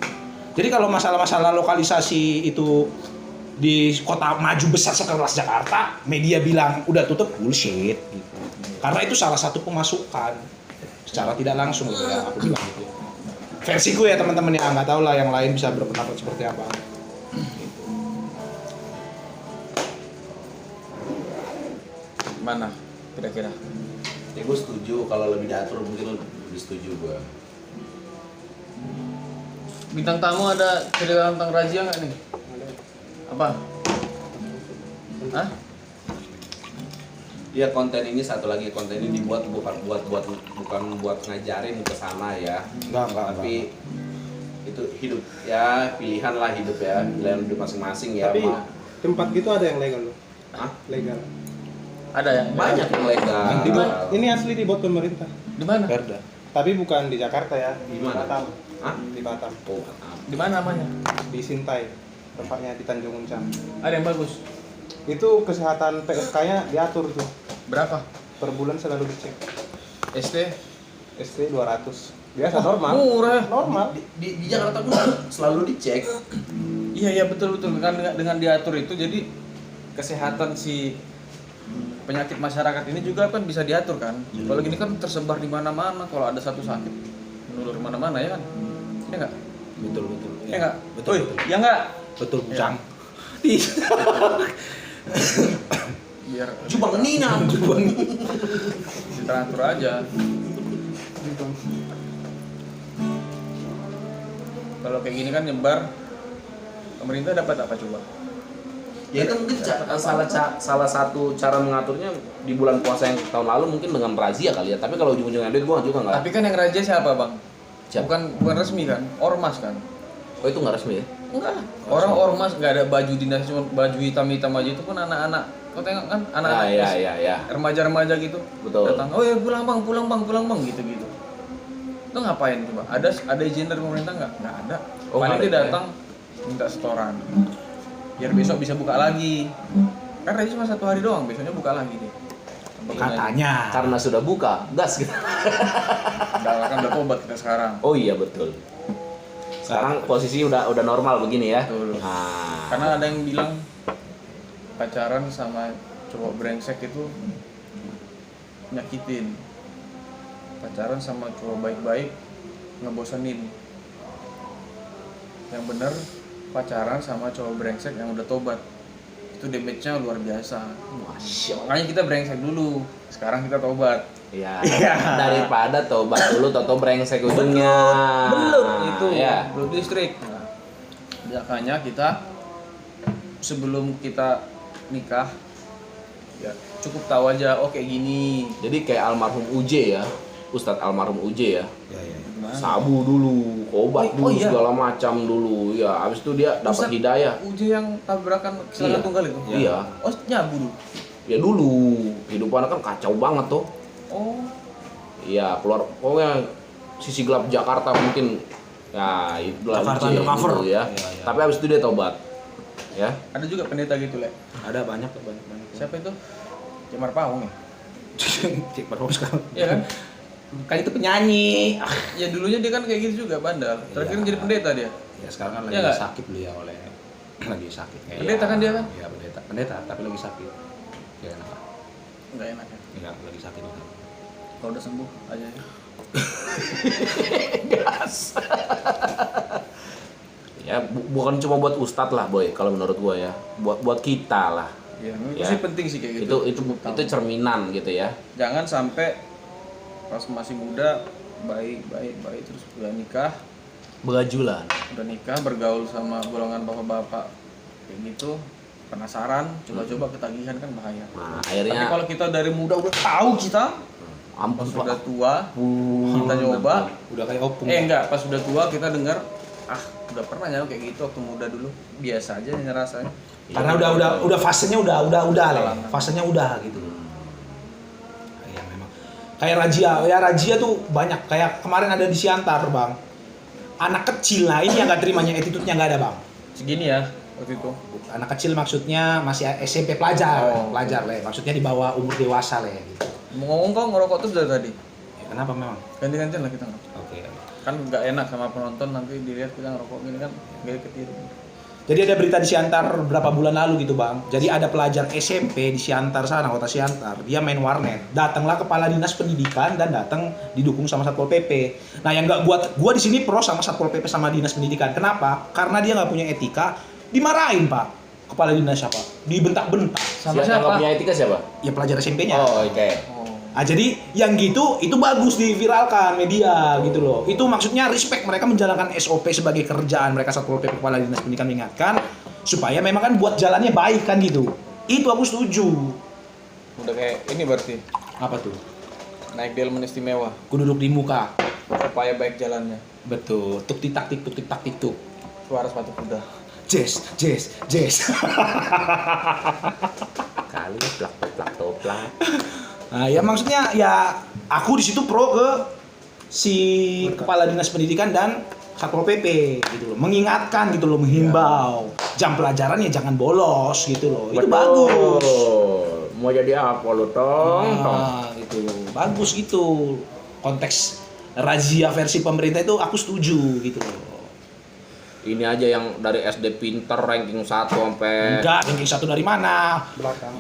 Jadi kalau masalah-masalah lokalisasi itu di kota maju besar sekelas Jakarta, media bilang udah tutup, bullshit gitu. Karena itu salah satu pemasukan secara tidak langsung gitu ya, aku bilang gitu. Versi gue ya teman-teman, ya nggak tahu lah yang lain bisa berpendapat seperti apa. Mana kira-kira? Ya gue setuju, kalau lebih diatur mungkin lebih setuju gue. Bintang tamu ada cerita tentang razia nggak nih? Apa? Hah? Ya konten ini satu lagi, konten ini dibuat bukan buat ngajarin ke sana ya. Enggak. Tapi itu hidup ya, pilihan lah hidup ya, pilihan hidup masing-masing ya. Tapi tempat gitu ada yang legal loh. Hah? Legal. Ada ya? Banyak yang legal. Di mana? Ini asli dibuat pemerintah. Di mana? Perda. Tapi bukan di Jakarta ya, Di mana? Batam. Hah? Di Batam. Oh, Di mana namanya? Di Sintai. Tempatnya di Tanjung Uncang. Ada yang bagus. Itu kesehatan PSK-nya diatur tuh. Berapa? Per bulan selalu dicek. ST? ST 200. Biasa normal. Murah. Normal. di Jakarta pun selalu dicek. Iya betul. Dengan diatur itu jadi kesehatan si penyakit masyarakat ini juga kan bisa diatur kan. Kalau gini kan tersebar di mana-mana. Kalau ada satu sakit menular di mana-mana ya kan. Iya nggak? Betul. Ya enggak? Betul. Woi, ya enggak? Betul, Ya. Bujang. Biar Coba ngenina. teratur aja. Kalau kayak gini kan nyebar, pemerintah dapat apa coba? Ya itu mungkin salah satu cara mengaturnya di bulan puasa yang tahun lalu mungkin dengan razia kali ya. Tapi kalau ujung-ujungnya duit gua juga nggak. Tapi kan yang raja siapa bang? Siapa? Bukan resmi kan? Ormas kan? Oh itu nggak resmi ya? Enggak. Orang ormas nggak ada baju dinas, cuma baju hitam-hitam aja itu pun anak-anak. Kau tengok kan anak-anak Ya. remaja-remaja gitu. Betul. Datang, oh ya pulang bang, gitu-gitu. Itu ngapain coba? Ada izin dari pemerintah nggak? Nggak ada. Oh, Paling nggak dia ada, datang minta setoran. Biar besok bisa buka lagi. Kan raja cuma 1 hari doang, besoknya buka lagi dia. Katanya. Karena sudah buka, gas gitu. Udah tobat kita sekarang. Oh iya betul. Sekarang posisi udah normal begini ya. Betul. Nah, Karena ada yang bilang pacaran sama cowok brengsek itu nyakitin. Pacaran sama cowok baik-baik ngebosenin. Yang bener pacaran sama cowok brengsek yang udah tobat. Itu damage-nya luar biasa. Masya Allah. Makanya kita brengsek dulu. Sekarang kita tobat. Ya, daripada tobat dulu toto brengsek ujungnya. Belum itu. Ya. Belum listrik. Nah, makanya kita sebelum kita nikah ya cukup tahu aja oh kayak gini. Jadi kayak almarhum UJ ya, Ustadz almarhum UJ ya. Ya. Gimana? Sabu dulu, obat Oh, dulu iya. segala macam dulu. Ya, abis itu dia dapat Ustadz hidayah. Uji yang tabrakan kecelakaan Iya. tunggal itu. Iya. Oh, nyabu dulu. Ya dulu, kehidupannya kan kacau banget tuh. Oh, Iya, keluar pokoknya sisi gelap Jakarta mungkin. Ya, itulah Jakarta UJ undercover. gitu ya. Iya. Tapi abis itu dia tobat. Ya. ada juga pendeta gitu, Le. Ada banyak. Siapa itu? Cemar Pawung ya? Cek baru sekarang. Iya kan? Kan itu penyanyi. Ya dulunya dia kan kayak gitu juga bandel. Terakhir Iya. jadi pendeta dia. Ya sekarang kan Iya lagi nggak? sakit beliau oleh lagi sakit. Pendeta kan dia kan? Iya pendeta tapi lagi sakit. Ya enak. Enggak enak ya. Enggak lagi sakit. Kalau udah sembuh aja ya. Ya, bukan cuma buat ustadz lah, Boy, kalau menurut gua ya. Buat kita lah. Iya, itu Ya. sih penting sih kayak gitu. Itu cerminan gitu ya. Jangan sampai pas masih muda baik terus udah nikah Begajulan. bergaul sama golongan bapak-bapak kayak gitu penasaran coba-coba ketagihan kan bahaya. Nah, Tapi akhirnya kalau kita dari muda udah tahu kita ampun pas Pak. udah tua kita nyoba Udah kayak opung. enggak pas udah tua kita dengar udah pernah ya kayak gitu waktu muda dulu biasa aja rasanya. Karena udah fasenya udah lah. Fasenya udah gitu. Iya memang. Kayak razia tuh banyak. Kayak kemarin ada di Siantar, Bang. Anak kecil lah ini yang enggak terimanya attitude-nya enggak ada, Bang. Segini ya waktu itu. Anak kecil maksudnya masih SMP pelajar, Oh. pelajar lah. Maksudnya di bawah umur dewasa lah gitu. Ngomong kok ngerokok tuh dari tadi. Ya, kenapa memang? Ganti-gantian lah kita ngerokok. Oke. Kan nggak enak sama penonton nanti dilihat kita ngerokok gini kan gak ketiru. Jadi ada berita di Siantar berapa bulan lalu gitu, Bang. Jadi ada pelajar SMP di Siantar sana, kota Siantar. Dia main warnet. Datanglah kepala dinas pendidikan dan datang didukung sama Satpol PP. Nah, yang nggak gua di sini pro sama Satpol PP sama dinas pendidikan. Kenapa? Karena dia nggak punya etika. Dimarahin, Pak. Kepala dinas siapa? Dibentak-bentak. Sama Siapa yang nggak siapa? punya etika siapa? Ya pelajar SMP-nya. Oh, oke. Nah, jadi yang gitu itu bagus diviralkan media gitu loh. Itu maksudnya respect mereka menjalankan SOP sebagai kerjaan mereka Satpol PP kepala dinas pendidikan mengingatkan supaya memang kan buat jalannya baik kan gitu. Itu aku setuju. Udah kayak ini berarti Apa tuh? naik delman istimewa Ku duduk di muka. supaya baik jalannya. Betul. Tuk tik tak tik tuk. Suara sepatu kuda. Jazz. Kali plak toplak. Nah, ya maksudnya ya aku di situ pro ke si kepala dinas pendidikan dan Satpol PP gitu loh, mengingatkan gitu loh, menghimbau jam pelajaran ya jangan bolos gitu loh, itu bagus. Mau jadi apa lu tong? Gitu bagus gitu konteks razia versi pemerintah itu aku setuju gitu loh. Ini aja yang dari SD pinter ranking 1 sampai Enggak, ranking 1 dari mana? Belakang.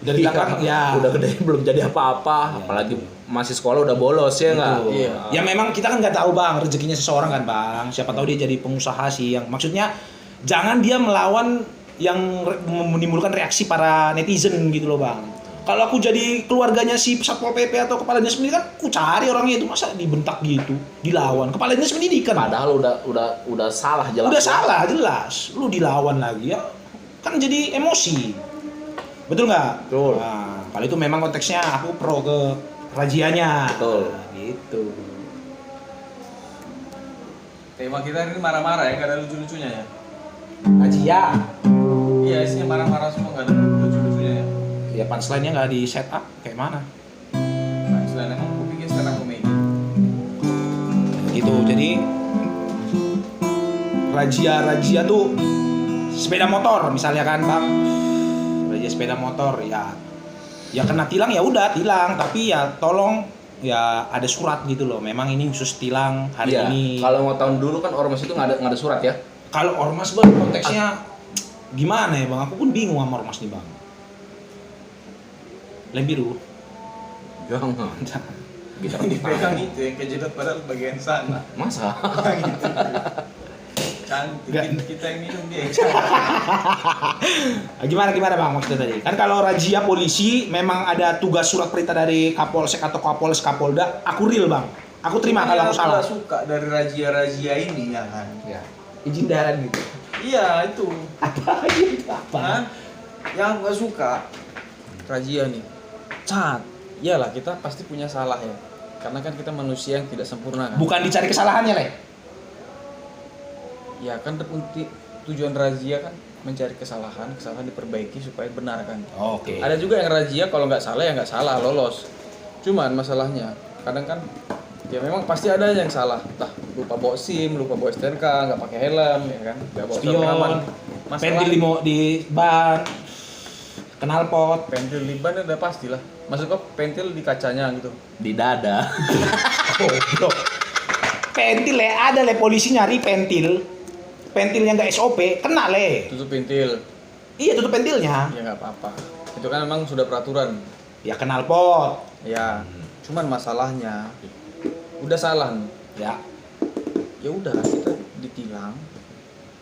Dari belakang ya. udah gede belum jadi apa-apa, Iya, apalagi masih sekolah udah bolos ya nggak? Gitu. Iya. Ya memang kita kan nggak tahu bang rezekinya seseorang kan bang. Siapa tahu dia jadi pengusaha sih yang maksudnya jangan dia melawan yang menimbulkan reaksi para netizen gitu loh bang. Kalau aku jadi keluarganya si Satpol PP atau kepala dinas pendidikan, aku cari orangnya itu masa dibentak gitu, dilawan. Kepala dinas pendidikan. Padahal udah salah jelas. Udah salah jelas, lu dilawan lagi ya, kan jadi emosi. Betul nggak? Betul. Nah, kalau itu memang konteksnya aku pro ke rajianya. Betul. Nah, gitu. Tema kita hari ini marah-marah ya, nggak ada lucu-lucunya ya. Razia. Iya, isinya marah-marah semua, nggak ada lucu-lucunya ya. Ya punchline-nya nggak di set up kayak mana? Nah, selain emang aku bikin sekarang komedi. Gitu. Jadi razia tuh sepeda motor misalnya kan bang, razia sepeda motor ya kena tilang ya udah tilang, tapi ya tolong ya ada surat gitu loh, memang ini khusus tilang hari Iya. ini. Kalau mau tahun dulu kan ormas itu nggak ada surat ya. Kalau ormas bang konteksnya gimana ya bang, aku pun bingung sama ormas nih bang. Lem biru. Jangan. Bisa Dipegang itu yang kejedot padahal bagian sana. Masa? Gitu. Cantik. Nggak. Kita yang minum dia yang cantik. Gimana bang maksudnya tadi? Kan kalau razia polisi memang ada tugas surat perintah dari Kapolsek atau Kapolres Kapolda, aku real bang. Aku terima kalau aku salah. Aku suka dari razia-razia ini ya kan. Ya. Izin darat gitu. Iya itu. Apa izin apa? Hah? Yang aku gak suka razia nih. Cat. Iyalah kita pasti punya salah ya. Karena kan kita manusia yang tidak sempurna kan. Bukan dicari kesalahannya, Le. Ya kan tujuan razia kan mencari kesalahan diperbaiki supaya benar kan. Oke. Ada juga yang razia kalau nggak salah ya nggak salah lolos. Cuman masalahnya kadang kan ya memang pasti ada yang salah. Entah lupa bawa SIM, lupa bawa STNK, nggak pakai helm ya kan, nggak bawa sarung aman. Spion, pentil di ban, knalpot. Pentil di ban udah pastilah. Maksud kok pentil di kacanya gitu. Di dada. Goblok. Pentil Le, ada Le polisi nyari pentil. Pentil yang nggak SOP, kena Le. Tutup pentil. Iya, tutup pentilnya. Ya nggak apa-apa. Itu kan memang sudah peraturan. Ya knalpot. Ya. Cuman masalahnya udah salah nih. Ya. Ya udah kita ditilang.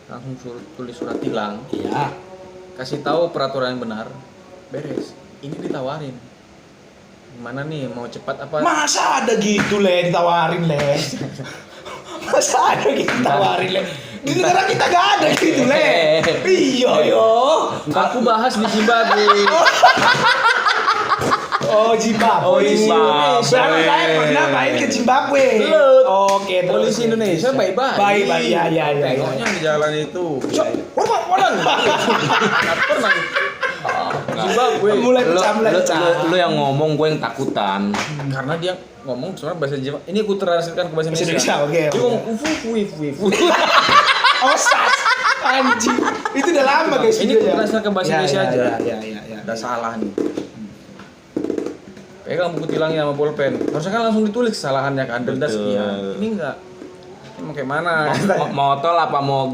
Langsung tulis surat tilang. Iya. Kasih tahu peraturan yang benar. Beres. Ini ditawarin. Gimana nih mau cepat apa? Masa ada gitu Le ditawarin Le? Masa ada gitu ditawarin Le? Di negara kita gak ada gitu Le. Iya yo. Aku bahas di Zimbabwe. Oh Zimbabwe. Oh, Zimbabwe. Berarti saya pernah main ke Zimbabwe. Belut. Oke. terus. Polisi Indonesia baik-baik. Baik. Ya. Tengoknya di jalan itu. Orang. Nggak pernah. Zimbabwe. Mulai Lu, pecah. lu yang ngomong, gue yang takutan. Karena dia ngomong sebenarnya bahasa Zimbabwe. Ini aku translatekan ke bahasa Bahasa Indonesia. Indonesia, oke. Dia ngomong ufu. Oh sas. Anjing. Itu udah lama guys. Ini videonya. translate ke bahasa Indonesia aja. Ya. Udah salah nih. Pegang buku tilangnya sama bolpen. Harusnya kan langsung ditulis kesalahannya kan. Denda Betul. sekian. Ini enggak. Ini mau kayak mana? Mau tol apa mau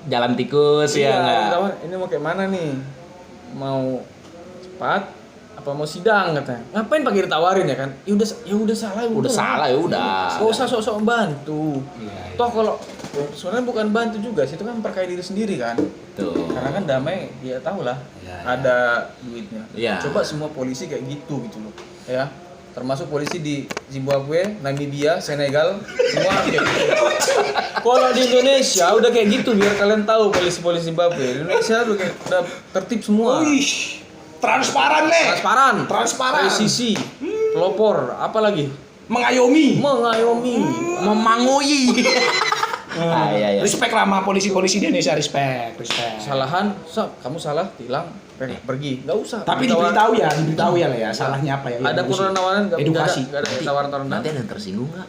jalan tikus ya enggak? ditawar, ini mau kayak mana nih? Mau cepat apa mau sidang katanya. Ngapain pakai ditawarin ya kan? Ya udah salah Udah salah ya udah. Gak usah sok-sok bantu. Iya. Toh kalau sebenarnya bukan bantu juga sih, itu kan memperkaya diri sendiri kan. Tuh. Karena kan damai ya tau lah Iya. ada duitnya. Iya. Coba semua polisi kayak gitu loh. Ya. Termasuk polisi di Zimbabwe, Namibia, Senegal, semua kayak gitu. Kalau di Indonesia udah kayak gitu biar kalian tahu polisi-polisi Zimbabwe. Di Indonesia udah tertib semua. Wih. Transparan Le. Transparan. Presisi. Pelopor, apa lagi? Mengayomi. Memangui. Iya. Respect lah sama polisi-polisi di Indonesia, respect. Kesalahan, kamu salah, tilang, pergi. Nggak usah. Tapi diberitahu ya Le ya, salahnya apa ya. Ada penawaran nggak edukasi. ada tawaran-tawaran. Nanti ada yang tersinggung nggak?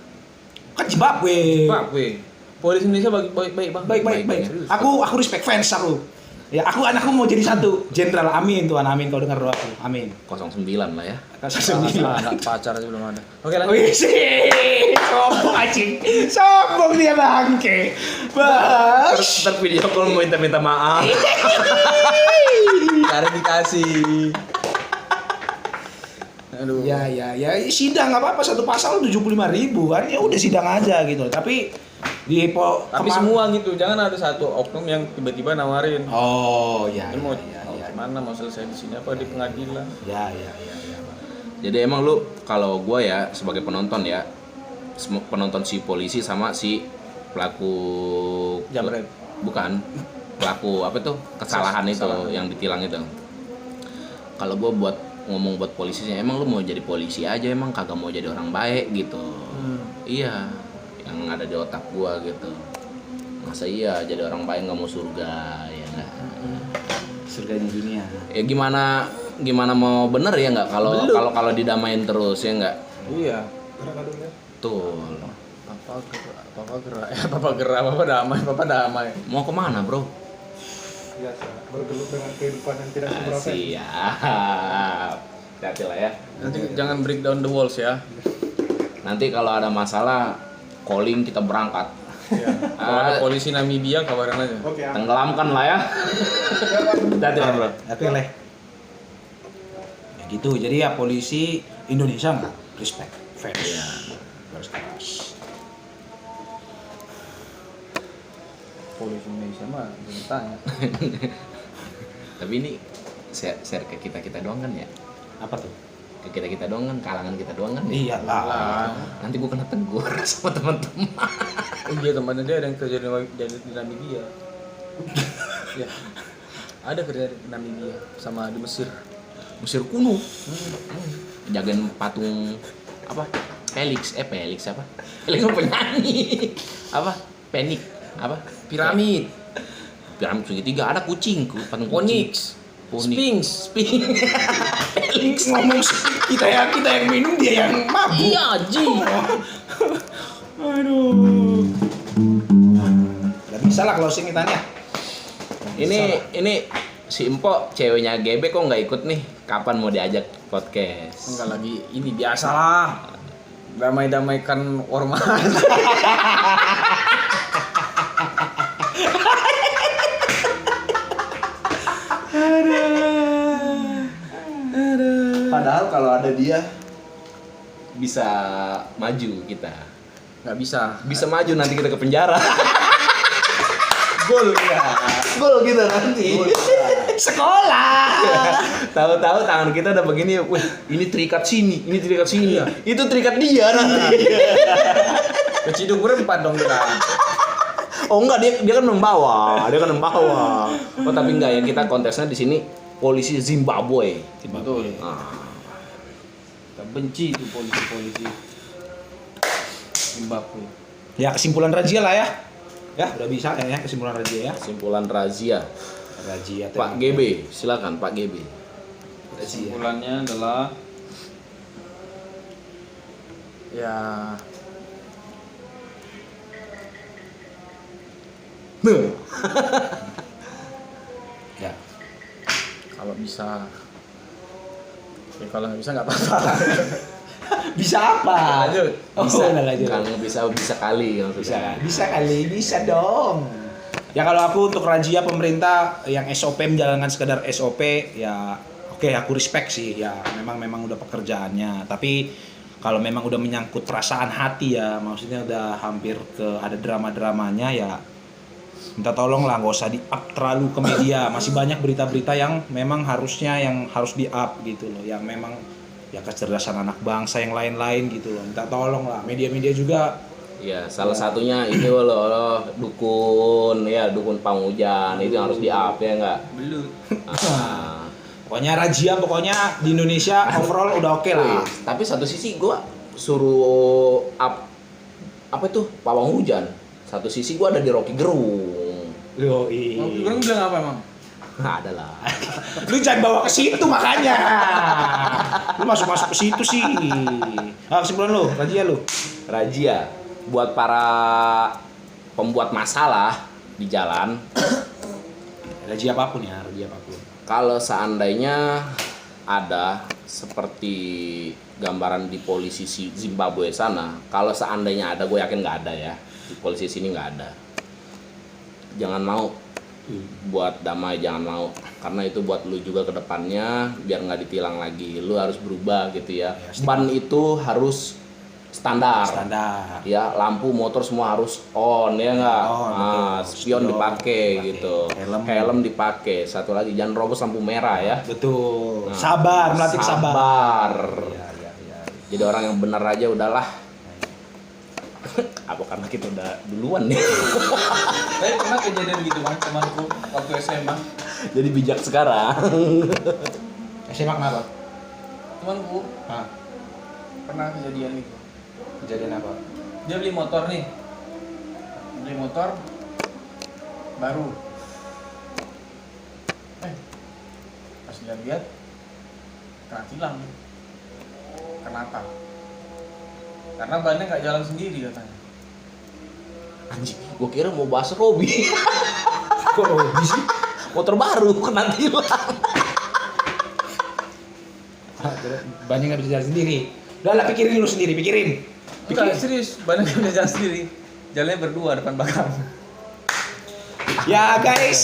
Kan Zimbabwe. Polisi Indonesia baik bang. Baik. Aku respect fans aku. Ya, anakku mau jadi satu. Jenderal, amin Tuhan, amin kau dengar doaku. Amin. 09 lah ya. Anak pacar aja belum ada. Oke lanjut. Wih sih, sombong anjing. Sombong dia bangke. Bas. Ntar video call mau minta maaf. Klarifikasi. Aduh. Ya sidang nggak apa-apa, satu pasal 75.000 kan, ya udah sidang aja gitu. Tapi Tapi semua gitu, jangan ada satu oknum yang tiba-tiba nawarin. Oh ya. Ini mau gimana, mau selesai di sini apa di pengadilan? Ya. Jadi emang lu kalau gua ya sebagai penonton ya, penonton si polisi sama si pelaku Jamret. bukan pelaku apa tuh kesalahan itu yang ditilang itu. Kalau gua ngomong buat polisinya, emang lu mau jadi polisi aja, emang kagak mau jadi orang baik gitu. Iya, yang ada di otak gua gitu. Masa iya jadi orang baik nggak mau surga ya nggak? Surga di dunia. Ya gimana mau bener ya nggak kalau didamain terus ya nggak? Iya. Tuh. Papa damai. Mau kemana bro? Biasa bergelut dengan kehidupan yang tidak seberapa. Siap. Hati-hati lah ya. Nanti jangan break down the walls ya. Nanti kalau ada masalah calling kita berangkat. Iya. Kalau ada polisi Namibia kabarin aja. Oke, aman. Tenggelamkan lah ya. Hati-hati lah bro. Tapi leh. Ya gitu. Jadi ya polisi Indonesia nggak respect, fans. Iya. Harus keras. Polisi Indonesia mah belum tanya. Tapi ini share ke kita doang kan ya? Apa tuh? Ke kita doang kan, kalangan kita doang kan ya? Iya lah. Nanti gua kena tegur sama teman-teman. Oh iya, temannya dia ada yang kerja di Namibia. Ya. Ada kerja di Namibia sama di Mesir. Mesir kuno. Jagain patung apa? Felix apa? Felix apa penyanyi? Apa? Penik apa? Piramid, Piramid segitiga, ada kucing, patung kucing. Sphinx. Felix ngomong kita yang minum, dia yang mabuk. Iya, Ji. Aduh. Gak bisa lah closing kitanya. Ini si Empo ceweknya GB kok nggak ikut nih? Kapan mau diajak podcast? Enggak lagi, ini biasalah. Damai-damaikan ormas. Padahal kalau ada dia bisa maju kita. Nggak bisa. Bisa maju nanti kita ke penjara. Gol ya. Gol kita nanti. Sekolah. Tahu-tahu tangan kita udah begini, wih, ini terikat sini, ini terikat sini. Itu terikat dia nanti. Keciduk berempat dong kita. Oh enggak, dia kan membawa. Oh tapi enggak ya, kita konteksnya di sini polisi Zimbabwe. Betul. Ah. Kita benci itu polisi-polisi Zimbabwe. Ya kesimpulan razia lah ya. Ya udah bisa ya kesimpulan razia ya. Kesimpulan razia. Razia. Pak GB, silakan Pak GB. Kesimpulannya adalah ya Ya. kalau bisa, ya kalau nggak bisa nggak apa-apa. Bisa apa? Lanjut. Bisa, udah lanjut. Kang bisa kali maksudnya. Bisa kali, bisa dong. Ya kalau aku untuk razia pemerintah yang SOP menjalankan sekedar SOP ya oke, aku respect sih ya, memang udah pekerjaannya. Tapi kalau memang udah menyangkut perasaan hati ya, maksudnya udah hampir ke ada drama-dramanya ya, minta tolong lah nggak usah di up terlalu ke media. Masih banyak berita-berita yang memang harusnya yang harus di up gitu loh, yang memang ya kecerdasan anak bangsa yang lain-lain gitu loh. Minta tolong lah media-media juga. Ya, salah satunya ini loh, dukun Pamujan itu yang harus di-up ya enggak? Belut. Ah. Pokoknya razia pokoknya di Indonesia overall udah oke lah. Tapi satu sisi gua suruh up apa itu? Pawang hujan. Satu sisi gua ada di Rocky Gerung. Yoi. Orang bilang apa emang? Nah, ada lah. Lu jangan bawa ke situ makanya. Lu masuk ke situ sih. Ah, kesimpulan lu, razia lu. Razia buat para pembuat masalah di jalan. Razia apapun ya, razia apapun. Kalau seandainya ada seperti gambaran di polisi Zimbabwe sana, kalau seandainya ada, gue yakin nggak ada ya. Di polisi sini nggak ada. Jangan mau buat damai, jangan mau, karena itu buat lu juga ke depannya biar nggak ditilang lagi. Lu harus berubah gitu ya. Ya, Ban itu harus standar. Ya, lampu motor semua harus on ya nggak. On, Nah, betul. spion dipakai gitu. Helm. Dipakai. Satu lagi jangan robos lampu merah ya. Betul. Nah, Sabar, melatih sabar. sabar. Iya, iya, iya. Jadi orang yang benar aja udahlah. Apa karena kita udah duluan nih? Tapi pernah kejadian gitu kan temanku waktu SMA. Jadi bijak sekarang. SMA kenapa? Temanku Hah, pernah kejadian gitu. kejadian apa? Dia beli motor nih. Beli motor baru. Pas lihat kena tilang. Kenapa? Karena bannya nggak jalan sendiri katanya. Anjing, gua kira mau bahas Robi. Kok Robi sih? Motor baru kena tilang. Banyak nggak bisa jalan sendiri. Udah lah, pikirin lu sendiri, pikirin. Enggak, serius, bannya nggak bisa jalan sendiri. Jalannya berdua depan belakang. Ya guys,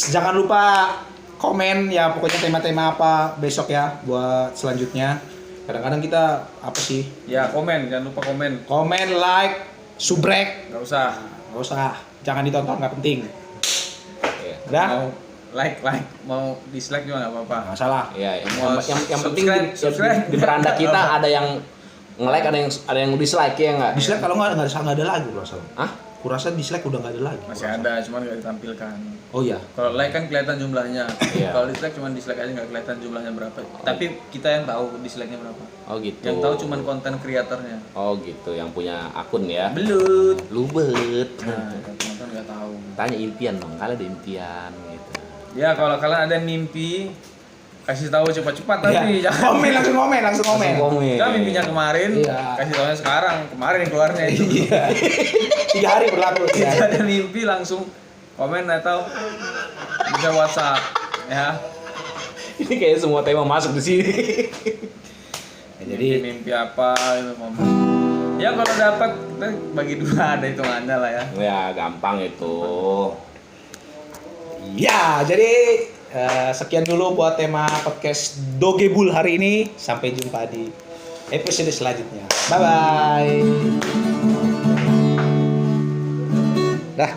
jangan lupa komen ya, pokoknya tema-tema apa besok ya buat selanjutnya. Kadang-kadang kita apa sih? Ya komen, jangan lupa komen. Komen, like, subrek. Nggak usah. Nggak usah, jangan ditonton, nggak penting. Iya. Udah? Mau like, mau dislike juga nggak apa-apa. Nggak masalah. Ya, Mau yang penting subscribe. di beranda kita ada yang nge-like, ada yang dislike ya nggak? Dislike kalau nggak ada lagi kurasa. Hah? Kurasa dislike udah nggak ada lagi. Masih kurasa. ada, cuman nggak ditampilkan. Oh iya. Kalau like kan kelihatan jumlahnya. Iya. Kalau dislike cuman dislike aja nggak kelihatan jumlahnya berapa. Tapi kita yang tahu dislike-nya berapa. Oh gitu. Yang tahu cuman konten kreatornya. Oh gitu, yang punya akun ya. Belut. Lubet. Nah, teman-teman nggak tahu. Tanya impian dong, kalian ada impian gitu. Ya kalau kalian ada mimpi, kasih tahu cepat-cepat Iya. tapi jangan. Komen, langsung komen. Komen. Jangan mimpinya kemarin, Iya. kasih tahunya sekarang. Kemarin keluarnya itu. Iya. 3 hari berlaku. Jika ada mimpi langsung komen atau bisa WhatsApp ya. Ini kayak semua tema masuk di sini. Ya, jadi mimpi apa itu komen. Ya kalau dapat kita bagi dua, ada hitungannya lah ya. Ya gampang itu. ya, jadi sekian dulu buat tema podcast Dogebul hari ini. Sampai jumpa di episode selanjutnya. Bye bye. Dah.